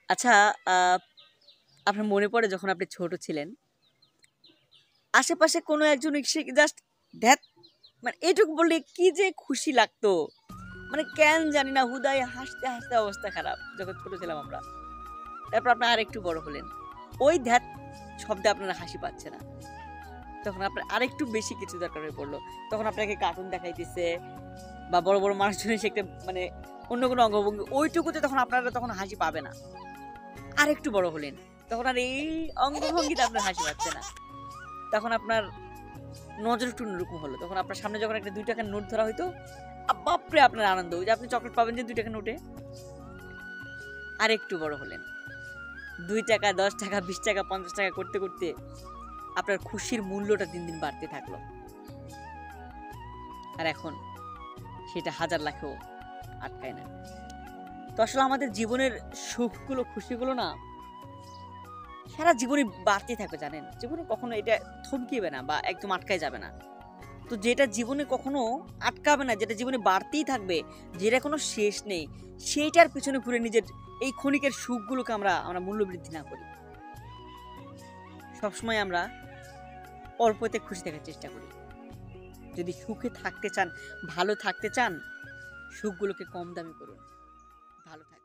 আচ্ছা, আপনার মনে পড়ে যখন আপনি ছোট ছিলেন, আশেপাশে কোনো একজন এসে জাস্ট ধ্যাত মানে এটুকু বললে কি যে খুশি লাগতো। মানে কেন জানি না হুদায় হাসতে, হাসতে অবস্থা খারাপ যখন ছোট ছিলাম আমরা। তারপর আপনার আরেকটু বড় হলেন। ওই ধ্যাত শব্দে আপনার হাসি পাচ্ছে না। তখন আপনার আরেকটু বেশি কিছু দরকার হয়ে পড়ল। তখন আপনাকে কার্টুন দেখাইতেছে বা বড়, বড় মানুষজন এসে একটা মানে অন্য কোনো অঙ্গভঙ্গি ওইটুকুতে তখন আপনারা তখন হাসি পাবে না। আরেকটু বড় হলেন। তখন আর এই অঙ্গভঙ্গিতে আপনার হাসি পাচ্ছে না। তখন আপনার নজর একটু অন্যরকম হলো। তখন আপনার সামনে যখন একটা ৳২ নোট ধরা হইতো, বাপরে আপনার আনন্দ। ওই যে আপনি চকলেট পাবেন যে ৳২ নোটে। আরেকটু বড় হলেন। ৳২, ৳১০, ৳২০, ৳৫০ করতে, করতে আপনার খুশির মূল্যটা দিন, দিন বাড়তে থাকলো। আর এখন সেটা হাজার লাখেও আটকায় না। তো আসলে আমাদের জীবনের সুখগুলো, খুশিগুলো না সারা জীবনে বাড়তে থাকবে জানেন? জীবনে কখনো এটা থমকিবে না বা একদম আটকায় যাবে না। তো যেটা জীবনে কখনো আটকাবে না, যেটা জীবনে বাড়তেই থাকবে, যেটা কোনো শেষ নেই, সেইটার পেছনে ঘুরে নিজের এই ক্ষণিকের সুখগুলোকে আমরা মূল্য বৃদ্ধি না করি। সবসময় আমরা অল্পতে খুশি থাকার চেষ্টা করি। যদি সুখে থাকতে চান, ভালো থাকতে চান, সুখগুলোকে কম দামি করুন। ভালো থাকবেন।